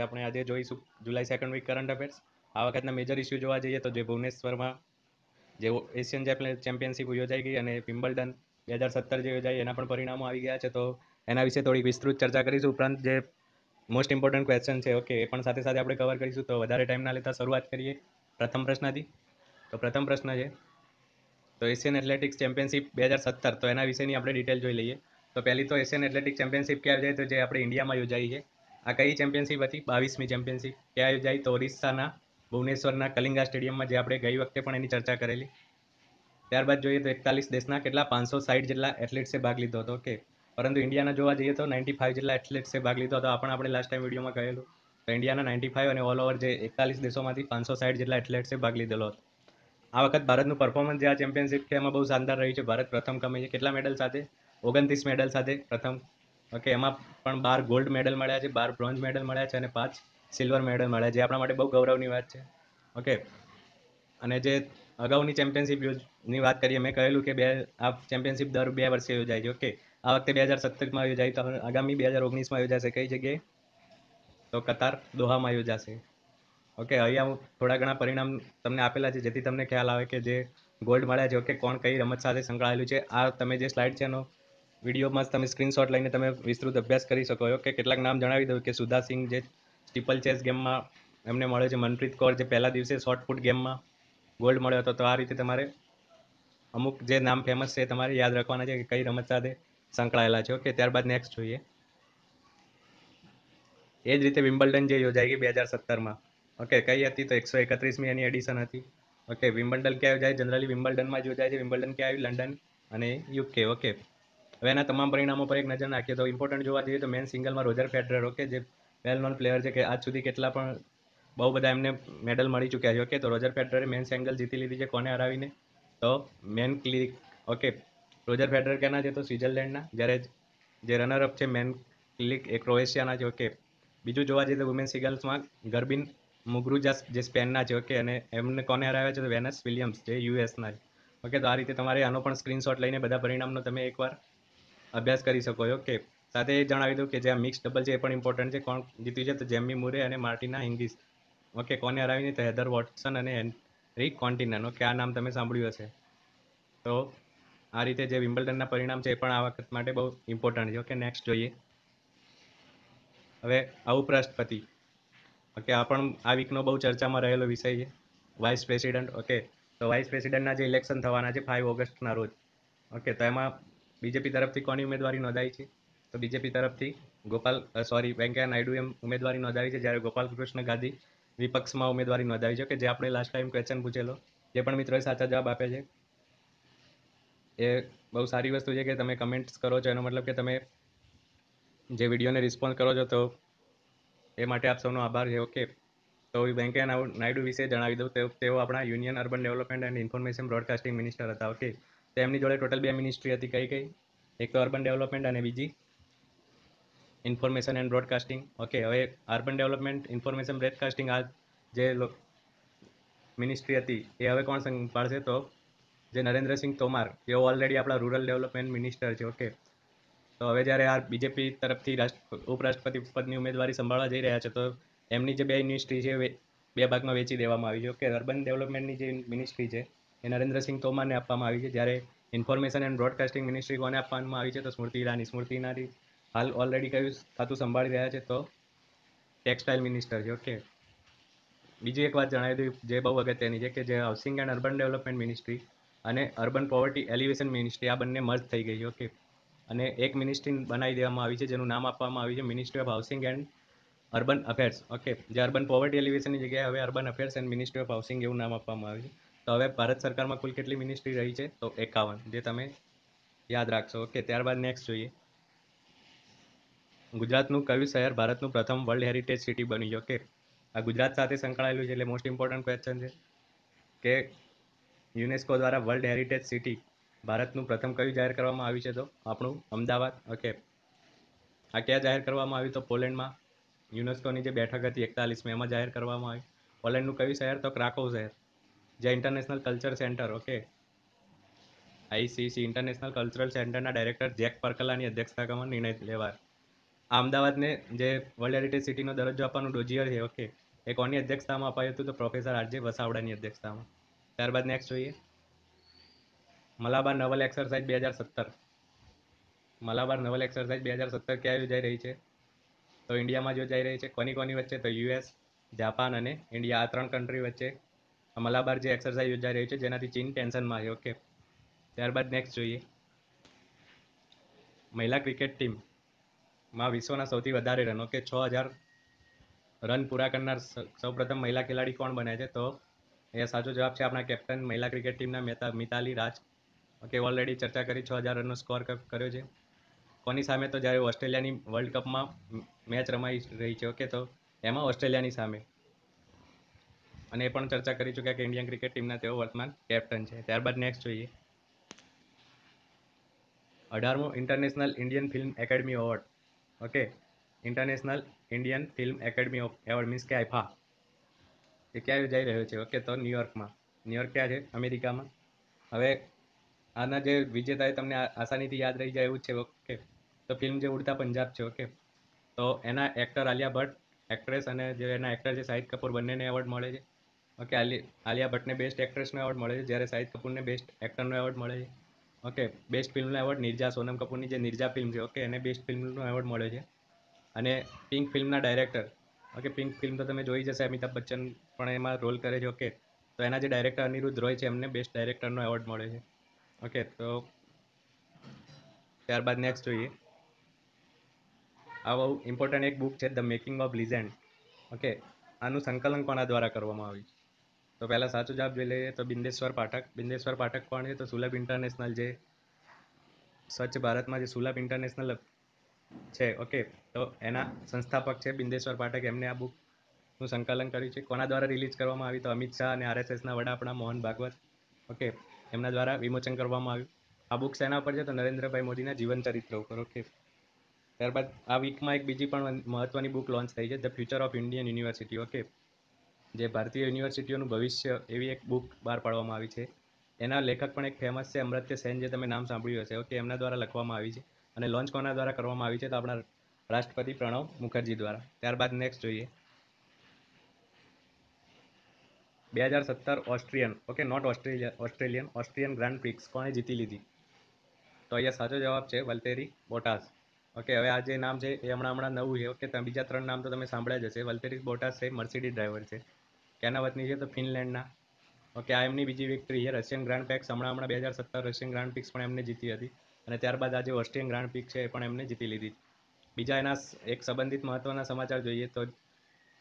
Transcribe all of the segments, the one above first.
આપણે આજે જોઈશું જુલાઈ સેકન્ડ વીક કરંટ અફેર્સ. આ વખતના મેજર ઇસ્યુ જોવા જઈએ તો જે ભુવનેશ્વરમાં જે એશિયન ચેમ્પિયનશિપ યોજાઈ ગઈ અને વિમ્બલ્ડન 2017 જે યોજાઈ એના પણ પરિણામો આવી ગયા છે, તો એના વિશે થોડી વિસ્તૃત ચર્ચા કરીશું. ઉપરાંત જે મોસ્ટ ઇમ્પોર્ટન્ટ ક્વેશ્ચન છે ઓકે એ પણ સાથે સાથે આપણે કવર કરીશું. તો વધારે ટાઈમ ના લેતા શરૂઆત કરીએ પ્રથમ પ્રશ્નથી. તો પ્રથમ પ્રશ્ન છે તો એશિયન એથ્લેટિક્સ ચેમ્પિયનશિપ 2017, તો એના વિશેની આપણે ડિટેલ જોઈ લઈએ. તો પહેલી તો એશિયન એથ્લેટિક ચેમ્પિયનશિપ ક્યાં યોજાઈ, તો જે આપણે ઇન્ડિયામાં યોજાઈ છે. આ કઈ ચેમ્પિયનશિપ હતી? 22મી ચેમ્પિયનશિપ. ક્યાં યોજાઈ? તો ઓરિસ્સાના ભુવનેશ્વરના કલિંગા સ્ટેડિયમમાં, જે આપણે ગઈ વખતે પણ એની ચર્ચા કરેલી. ત્યારબાદ જોઈએ તો 41 દેશના કેટલા 560 જેટલા એથ્લેટ્સે ભાગ લીધો હતો. ઓકે, પરંતુ ઇન્ડિયાના જોવા જઈએ તો 95 જેટલા એથ્લેટ્સે ભાગ લીધો હતો. આ પણ આપણે લાસ્ટ ટાઈમ વિડીયોમાં કહેલું. તો ઇન્ડિયાના 95 અને ઓલ ઓવર જે 41 દેશોમાંથી 560 જેટલા એથ્લેટ્સે ભાગ લીધેલો હતો. આ વખત ભારતનું પરફોર્મન્સ જે આ ચેમ્પિયનશિપ છે એમાં બહુ શાનદાર રહ્યું છે. ભારત પ્રથમ ક્રમે છે. કેટલા મેડલ સાથે? 29 મેડલ સાથે પ્રથમ. ઓકે, એમાં પણ 12 ગોલ્ડ મેડલ મળ્યા છે, 12 બ્રોન્ઝ મેડલ મળ્યા છે અને 5 સિલ્વર મેડલ મળ્યા છે, જે આપણા માટે બહુ ગૌરવની વાત છે. ઓકે, અને જે અગાઉની ચેમ્પિયનશિપની વાત કરીએ, મેં કહેલું કે આ ચેમ્પિયનશિપ દર 2 વર્ષે યોજાય છે. ઓકે, આ વખતે 2017માં યોજાઈ, તો આગામી 2019માં યોજાશે. કઈ જગ્યાએ? તો કતાર, દોહામાં યોજાશે. ઓકે, અહીંયા હું થોડા ઘણા પરિણામ તમને આપેલા છે જેથી તમને ખ્યાલ આવે કે જે ગોલ્ડ મળ્યા છે, ઓકે, કોણ કઈ રમત સાથે સંકળાયેલું છે. આ તમે જે સ્લાઇડ છે એનો વિડીયોમાં તમે સ્ક્રીનશોટ લઈને તમે વિસ્તૃત અભ્યાસ કરી શકો. ઓકે, કેટલાક નામ જણાવી દઉં કે સુધા સિંહ જે સ્ટીપલ ચેસ ગેમમાં એમને મળ્યો છે, મનપ્રીત કૌર જે પહેલા દિવસે શોર્ટ પુટ ગેમમાં ગોલ્ડ મળ્યો હતો. તો આ રીતે તમારે અમુક જે નામ ફેમસ છે તમારે યાદ રાખવાના છે કે કઈ રમત સાથે સંકળાયેલા છે. ઓકે, ત્યારબાદ નેક્સ્ટ જોઈએ. એ જ રીતે વિમ્બલ્ડન જે યોજાઈ ગઈ 2017માં. ઓકે, કઈ હતી? તો 131મી એની એડિશન હતી. ઓકે, વિમ્બલ્ડન ક્યાં યોજાય? જનરલી વિમ્બલ્ડનમાં જ યોજાય છે. વિમ્બલ્ડન ક્યાં આવ્યું? લંડન અને યુકે. ઓકે, હવે એના તમામ પરિણામો પર એક નજર નાખીએ તો ઇમ્પોર્ટન્ટ જોવા જઈએ તો મેન સિંગલમાં રોજર ફેડરર, ઓકે, જે વેલ નોન પ્લેયર છે કે આજ સુધી કેટલા પણ બહુ બધા એમને મેડલ મળી ચૂક્યા છે. ઓકે, તો રોજર ફેડરરે મેન સિંગલ જીતી લીધી છે. કોને હરાવીને? તો મેન ક્લિક. ઓકે, રોજર ફેડરર ક્યાંના છે? તો સ્વિટ્ઝરલેન્ડના. જ્યારે જે રનરઅપ છે મેન ક્લિક એ ક્રોએશિયાના છે. ઓકે, બીજું જોવા જઈએ તો વુમેન સિંગલ્સમાં ગર્બિન મુગરુજા જે સ્પેનના છે. ઓકે, અને એમને કોને હરાવ્યા છે? તો વેનસ વિલિયમ્સ જે યુએસના છે. ઓકે, તો આ રીતે તમારે આનો પણ સ્ક્રીનશોટ લઈને બધા પરિણામનો તમે એકવાર અભ્યાસ કરી શકો છો. ઓકે, સાથે જણાવી દઉં કે જે આ મિક્સ ડબલ છે એ પણ ઇમ્પોર્ટન્ટ છે. કોણ જીત્યું છે? તો જેમી મુરે અને માર્ટિના હિંગિસ. ઓકે, કોને હરાવીને? તો હેધર વોટસન અને હેનરી કોન્ટિનન. ઓકે, આ નામ તમે સાંભળ્યું હશે. તો આ રીતે જે વિમ્બલ્ડનના પરિણામ છે એ પણ આ વખત માટે બહુ ઇમ્પોર્ટન્ટ છે. ઓકે, નેક્સ્ટ જોઈએ. હવે ઉપરાષ્ટ્રપતિ. ઓકે, આ પણ આ વીકનો બહુ ચર્ચામાં રહેલો વિષય છે. Vice president. ઓકે, તો વાઇસ પ્રેસિડેન્ટના જે ઇલેક્શન થવાના છે 5 ઓગસ્ટના રોજ. ઓકે, તો એમાં બીજેપી તરફથી કોની ઉમેદવારી નોંધાઈ છે? તો બીજેપી તરફથી વેંકૈયા નાયડુ એમ ઉમેદવારી નોંધાવી છે, જ્યારે ગોપાલ કૃષ્ણ ગાંધી વિપક્ષમાં ઉમેદવારી નોંધાવી છે. કે જે આપણે લાસ્ટ ટાઈમ ક્વેશ્ચન પૂછેલો, જે પણ મિત્રોએ સાચા જવાબ આપે છે એ બહુ સારી વસ્તુ છે કે તમે કમેન્ટ્સ કરો છો, એનો મતલબ કે તમે જે વિડીયોને રિસ્પોન્સ કરો છો, તો એ માટે આપ સૌનો આભાર છે. ઓકે, તો વેંકૈયા નાયડુ વિશે જણાવી દઉં. તેઓ આપણા union urban development and information broadcasting minister હતા. ઓકે, તો એમની જોડે ટોટલ 2 મિનિસ્ટ્રી હતી. કઈ કઈ? એક તો અર્બન ડેવલપમેન્ટ અને બીજી ઇન્ફોર્મેશન એન્ડ બ્રોડકાસ્ટિંગ. ઓકે, હવે અર્બન ડેવલપમેન્ટ ઇન્ફોર્મેશન બ્રોડકાસ્ટિંગ આ જે મિનિસ્ટ્રી હતી એ હવે કોણ સંભાળશે? તો જે નરેન્દ્રસિંહ તોમાર, તેઓ ઓલરેડી આપણા રૂરલ ડેવલપમેન્ટ મિનિસ્ટર છે. ઓકે, તો હવે જ્યારે આ બીજેપી તરફથી ઉપરાષ્ટ્રપતિ પદની ઉમેદવારી સંભાળવા જઈ રહ્યા છે, તો એમની જે 2 મિનિસ્ટ્રી છે બે ભાગમાં વેચી દેવામાં આવી છે. ઓકે, અર્બન ડેવલપમેન્ટની જે મિનિસ્ટ્રી છે એ નરેન્દ્રસિંહ તોમારને આપવામાં આવી છે, જ્યારે ઇન્ફોર્મેશન એન્ડ બ્રોડકાસ્ટિંગ મિનિસ્ટ્રી કોને આપવામાં આવી છે? તો સ્મૃતિ ઈરાની હાલ ઓલરેડી કયું ખાતું સંભાળી રહ્યા છે? તો ટેક્સટાઇલ મિનિસ્ટર છે. ઓકે, બીજી એક વાત જણાવી દઉં જે બહુ અગત્યની છે કે જે housing and urban development ministry અને અર્બન પોવર્ટી એલિવેશન મિનિસ્ટ્રી આ બંને મર્જ થઈ ગઈ છે. ઓકે, અને એક મિનિસ્ટ્રી બનાવી દેવામાં આવી છે જેનું નામ આપવામાં આવ્યું છે ministry of housing and urban affairs. Okay, જે અર્બન પોવર્ટી એલિવેશનની જગ્યાએ હવે urban affairs and ministry of housing એવું નામ આપવામાં આવ્યું છે. તો હવે ભારત સરકારમાં કુલ કેટલી મિનિસ્ટ્રી રહી છે? તો 51, જે તમે યાદ રાખશો. ઓકે, ત્યારબાદ નેક્સ્ટ જોઈએ. ગુજરાતનું કયું શહેર ભારતનું પ્રથમ વર્લ્ડ હેરિટેજ સિટી બન્યું છે? ઓકે, આ ગુજરાત સાથે સંકળાયેલું છે એટલે મોસ્ટ ઇમ્પોર્ટન્ટ ક્વેશ્ચન છે કે યુનેસ્કો દ્વારા વર્લ્ડ હેરિટેજ સિટી ભારતનું પ્રથમ કયું જાહેર કરવામાં આવ્યું છે? તો આપણું અમદાવાદ. ઓકે, આ ક્યાં જાહેર કરવામાં આવ્યું? તો પોલેન્ડમાં. યુનેસ્કોની જે બેઠક હતી 41માં એમાં જાહેર કરવામાં આવી. પોલેન્ડનું કયું શહેર? તો ક્રાકોવ શહેર, જે international culture centre. Okay, ICC international cultural સેન્ટરના ડાયરેક્ટર જેક પર્કલાની અધ્યક્ષતામાં નિર્ણય લેવાય. આ અમદાવાદને જે વર્લ્ડ હેરિટેજ સિટીનો દરજ્જો આપવાનું ડોજીયર છે, ઓકે, એ કોની અધ્યક્ષતામાં અપાયું હતું? તો પ્રોફેસર આરજે વસાવડાની અધ્યક્ષતામાં. ત્યારબાદ નેક્સ્ટ જોઈએ મલાબાર નવલ એક્સરસાઇઝ 2017. મલાબાર નવલ એક્સરસાઇઝ 2017 ક્યાં યોજાઈ રહી છે? તો ઇન્ડિયામાં યોજાઈ રહી છે. કોની કોની વચ્ચે? તો યુએસ, જાપાન અને ઇન્ડિયા, આ 3 કન્ટ્રી વચ્ચે મલાબાર જે એક્સરસાઇઝ યોજાઈ રહી છે, જેનાથી ચીન ટેન્શનમાં છે, ઓકે. ત્યારબાદ નેક્સ્ટ જોઈએ મહિલા ક્રિકેટ ટીમમાં વિશ્વના સૌથી વધારે રન, ઓકે, 6000 રન પૂરા કરનાર સૌપ્રથમ મહિલા ખેલાડી કોણ બને છે? તો એ સાચો જવાબ છે આપણા કેપ્ટન મહિલા ક્રિકેટ ટીમના મિતાલી રાજ, ઓકે. ઓલરેડી ચર્ચા કરી, 6000 રનનો સ્કોર કર્યો છે. કોની સામે? તો જ્યારે ઓસ્ટ્રેલિયાની વર્લ્ડ કપમાં મેચ રમાઈ રહી છે, ઓકે, તો એમાં ઓસ્ટ્રેલિયાની સામે, અને એ પણ ચર્ચા કરી ચૂક્યા કે ઇન્ડિયન ક્રિકેટ ટીમના તેઓ વર્તમાન કેપ્ટન છે. ત્યારબાદ નેક્સ્ટ જોઈએ 18મો international Indian film academy award, okay. International Indian film academy award means કે આઈફા, એ ક્યાં યોજાઈ રહ્યો છે? ઓકે, તો ન્યુયોર્કમાં. ન્યુયોર્ક ક્યાં છે? અમેરિકામાં. હવે આના જે વિજેતા તમને આસાનીથી યાદ રહી જાય એવું છે, ઓકે. તો ફિલ્મ જે ઉડતા પંજાબ છે, ઓકે. તો એના એક્ટર આલિયા ભટ્ટ, એક્ટ્રેસ, અને જે એના એક્ટર છે શાહિદ કપૂર, બંનેને એવોર્ડ મળે છે, ઓકે. આલિયા ભટ્ટને બેસ્ટ એક્ટ્રેસનો એવોર્ડ મળે છે, જ્યારે શાહિદ કપૂરને બેસ્ટ એક્ટરનો એવોર્ડ મળે છે, ઓકે. બેસ્ટ ફિલ્મનો એવોર્ડ નિર્જા, સોનમ કપૂરની જે નિર્જા ફિલ્મ છે, ઓકે, એને બેસ્ટ ફિલ્મનો એવોર્ડ મળે છે. અને પિંક ફિલ્મના ડાયરેક્ટર, ઓકે, પિંક ફિલ્મ તો તમે જોઈ જશે, અમિતાભ બચ્ચન પણ એમાં રોલ કરે છે, ઓકે. તો એના જે ડાયરેક્ટર અનિરુદ્ધ રોય છે, એમને બેસ્ટ ડાયરેક્ટરનો એવોર્ડ મળે છે, ઓકે. તો ત્યારબાદ નેક્સ્ટ જોઈએ આ બહુ ઇમ્પોર્ટન્ટ એક બુક છે, the making of legend, okay. આનું સંકલન કોના દ્વારા કરવામાં આવ્યું? તો પહેલાં સાચો જવાબ જોઈ લઈએ તો બિંદેશ્વર પાઠક. બિંદેશ્વર પાઠક કોણ છે? તો સુલભ ઇન્ટરનેશનલ, જે સ્વચ્છ ભારતમાં જે સુલભ ઇન્ટરનેશનલ છે, ઓકે, તો એના સંસ્થાપક છે બિંદેશ્વર પાઠક. એમને આ બુકનું સંકલન કર્યું છે. કોના દ્વારા રિલીઝ કરવામાં આવી? તો અમિત શાહ અને આરએસએસના વડા આપણા મોહન ભાગવત, ઓકે, એમના દ્વારા વિમોચન કરવામાં આવ્યું. આ બુક શેના ઉપર છે? તો નરેન્દ્રભાઈ મોદીના જીવન ચરિત્ર ઉપર, ઓકે. ત્યારબાદ આ વીકમાં એક બીજી પણ મહત્વની બુક લોન્ચ થઈ છે, the future of Indian university, okay. જે ભારતીય યુનિવર્સિટીઓનું ભવિષ્ય, એવી એક બુક બહાર પાડવામાં આવી છે. એના લેખક પણ એક ફેમસ છે, અમર્ત્ય સેન, જે તમે નામ સાંભળ્યું હશે, ઓકે. એમના દ્વારા લખવામાં આવી છે. અને લોન્ચ કોના દ્વારા કરવામાં આવી છે? તો આપણા રાષ્ટ્રપતિ પ્રણવ મુખર્જી દ્વારા. ત્યારબાદ નેક્સ્ટ જોઈએ 2017 Austrian, okay, not Australian grand prix કોણે જીતી લીધી? તો અહીંયા સાચો જવાબ છે વલ્ટેરી બોટાસ, ઓકે. હવે આ જે નામ છે એ હમણાં નવું છે, ઓકે. બીજા 3 નામ તો તમે સાંભળ્યા જ હશે. વલ્ટેરી બોટાસ છે મર્સિડીઝ ડ્રાઈવર છે. ક્યાંના વતની છે? તો ફિનલેન્ડના, ઓકે. આ એમની બીજી વિક્ટરી છે. રશિયન ગ્રાન્ડ પેક્સ હમણાં 2017 રશિયન ગ્રાન્ડ પ્રિક્સ પણ એમને જીતી હતી. અને ત્યારબાદ આજે ઓસ્ટ્રિયન ગ્રાન્ડ પ્રિક્સ છે એ પણ એમને જીતી લીધી. બીજા એના એક સંબંધિત મહત્વના સમાચાર જોઈએ તો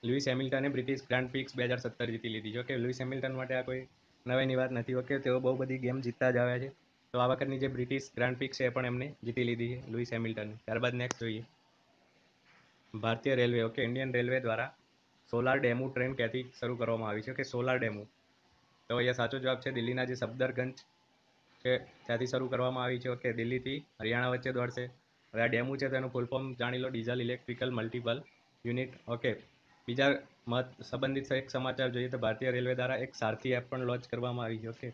લુઈસ હેમિલ્ટને બ્રિટિશ ગ્રાન્ડ પ્રિક્સ 2017 જીતી લીધી છે, ઓકે. લુઈસ હેમિલ્ટન માટે આ કોઈ નવીની વાત નથી, ઓકે. તેઓ બહુ બધી ગેમ જીતતા જ આવ્યા છે. તો આ વખતની જે બ્રિટિશ ગ્રાન્ડ પ્રિક્સ છે એ પણ એમને જીતી લીધી છે, લુઈસ હેમિલ્ટન. ત્યારબાદ નેક્સ્ટ જોઈએ ભારતીય રેલવે, ઓકે. ઇન્ડિયન રેલવે દ્વારા સોલાર ડેમુ ટ્રેન ક્યાંથી શરૂ કરવામાં આવી છે? કે સોલાર ડેમુ, તો અહીંયા સાચો જવાબ છે દિલ્હીના જે સફદરગંજ છે ત્યાંથી શરૂ કરવામાં આવી છે, ઓકે. દિલ્હીથી હરિયાણા વચ્ચે દોડશે. હવે આ ડેમુ છે તો એનું ફૂલ ફોર્મ જાણી લો, diesel electrical multiple unit, okay. બીજા સંબંધિત એક સમાચાર જોઈએ તો ભારતીય રેલવે દ્વારા એક સારથી એપ પણ લોન્ચ કરવામાં આવી છે, ઓકે.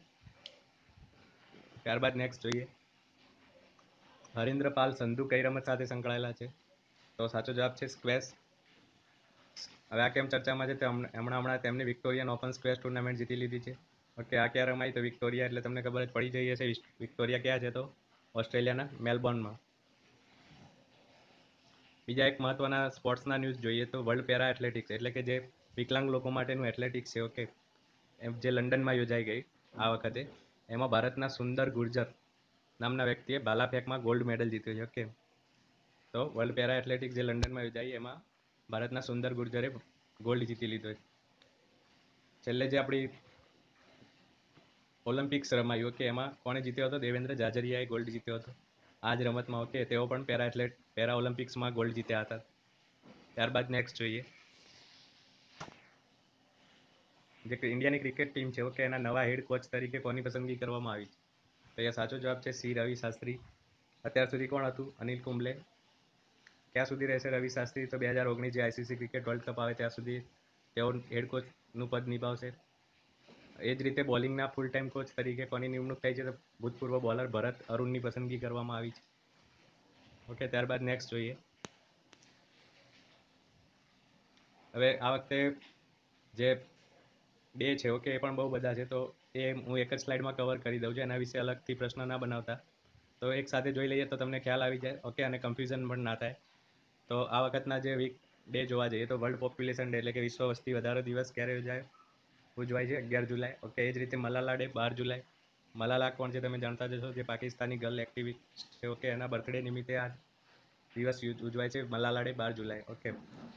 ત્યારબાદ નેક્સ્ટ જોઈએ હરીન્દ્ર પાલ સંધુ કઈ રમત સાથે સંકળાયેલા છે? તો સાચો જવાબ છે સ્ક્વેશ. હવે આ કેમ ચર્ચામાં છે? હમણાં તેમની વિક્ટોરિયન ઓપન સ્ક્વેશ ટુર્નામેન્ટ જીતી લીધી છે, ઓકે. આ ક્યાં રમાઈ? તો વિક્ટોરિયા, એટલે તમને ખબર જ પડી જઈ હશે વિક્ટોરિયા ક્યાં છે, તો ઓસ્ટ્રેલિયાના મેલબોર્નમાં. બીજા એક મહત્વના સ્પોર્ટ્સના ન્યૂઝ જોઈએ તો વર્લ્ડ પેરા એથ્લેટિક્સ, એટલે કે જે વિકલાંગ લોકો માટેનું એથ્લેટિક્સ છે, ઓકે, જે લંડનમાં યોજાઈ ગઈ આ વખતે, એમાં ભારતના સુંદર ગુર્જર નામના વ્યક્તિએ ભાલા ફેંકમાં ગોલ્ડ મેડલ જીત્યો છે, ઓકે. તો વર્લ્ડ પેરા એથ્લેટિક્સ જે લંડનમાં યોજાઈ એમાં ભારતના સુંદર ગુર્જરે ગોલ્ડ જીતી લીધો છે. છેલ્લે જે આપણી ઓલિમ્પિક્સ રમાયું, ઓકે, એમાં કોણે જીત્યો હતો? દેવેન્દ્ર ઝાઝરિયાએ ગોલ્ડ જીત્યો હતો આ જ રમતમાં, ઓકે. તેઓ પણ પેરા ઓલિમ્પિક્સમાં ગોલ્ડ જીત્યા હતા. ત્યારબાદ નેક્સ્ટ જોઈએ જે ઇન્ડિયાની ક્રિકેટ ટીમ છે, ઓકે, એના નવા હેડ કોચ તરીકે કોની પસંદગી કરવામાં આવી? તો અહીંયા સાચો જવાબ છે સી રવિ શાસ્ત્રી. અત્યાર સુધી કોણ હતું? અનિલ કુંબલે. ક્યાં સુધી રહેશે રવિ શાસ્ત્રી? તો 2019 જે આઈસીસી ક્રિકેટ વર્લ્ડ કપ આવે ત્યાં સુધી તેઓ હેડ કોચનું પદ નિભાવશે. એ જ રીતે બોલિંગના ફૂલ ટાઈમ કોચ તરીકે કોની નિમણૂક થઈ છે? તો ભૂતપૂર્વ બોલર ભરત અરુણની પસંદગી કરવામાં આવી છે, ઓકે. ત્યારબાદ નેક્સ્ટ જોઈએ હવે આ વખતે જે ડે છે ઓકે એ પણ બહુ બધા છે, તો એ હું એક જ સ્લાઇડમાં કવર કરી દઉં છું, એના વિશે અલગથી પ્રશ્ન ના બનાવતા. તો એક સાથે જોઈ લઈએ તો તમને ખ્યાલ આવી જાય ઓકે, અને કન્ફ્યુઝન પણ ના થાય. તો આ વખતના જે વીક ડે જોવા જઈએ તો વર્લ્ડ પોપ્યુલેશન ડે એટલે કે વિશ્વ વસ્તી વધારો દિવસ ક્યારે ઉજવાય છે? 11 જુલાઈ. ઓકે, એ જ રીતે મલાલા ડે 12 જુલાઈ. મલાલા કોણ છે તમે જાણતા જ હશો, જે પાકિસ્તાની ગર્લ એક્ટિવિસ્ટ છે ઓકે, એના બર્થડે નિમિત્તે આ દિવસ ઉજવાય છે મલાલા ડે 12 જુલાઈ. ઓકે,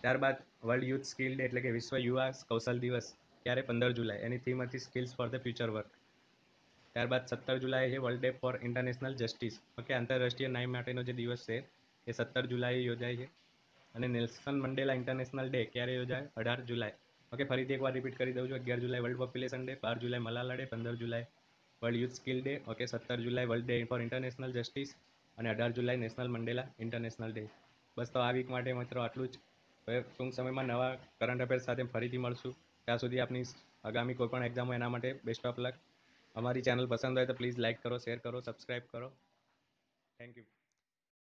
ત્યારબાદ વર્લ્ડ યુથ સ્કિલ ડે એટલે કે વિશ્વ યુવા કૌશલ દિવસ ક્યારે? 15 જુલાઈ. એની થીમ હતી skills for the future work. ત્યારબાદ 17 જુલાઈ છે world day for international justice. Okay, આંતરરાષ્ટ્રીય ન્યાય માટેનો જે દિવસ છે એ 17 જુલાઈ યોજાય છે. અને નેલ્સન મંડેલા ઇન્ટરનેશનલ ડે ક્યારે યોજાય? 18 જુલાઈ. ઓકે, ફરીથી એકવાર રિપીટ કરી દઉં છું. 11 July world population day, 12 July Malala day, 15 July world youth skill day, okay, 17 July world day for international justice અને 18 July national Mandela international day. બસ, તો આ વીક માટે મિત્રો આટલું જ. હવે ટૂંક સમયમાં નવા કરંટ અફેર્સ સાથે ફરીથી મળશું. ત્યાં સુધી આપની આગામી કોઈ પણ એક્ઝામ હોય એના માટે બેસ્ટ ઓફ લક. અમારી ચેનલ પસંદ હોય તો પ્લીઝ લાઇક કરો, શેર કરો, સબસ્ક્રાઈબ કરો. Thank you.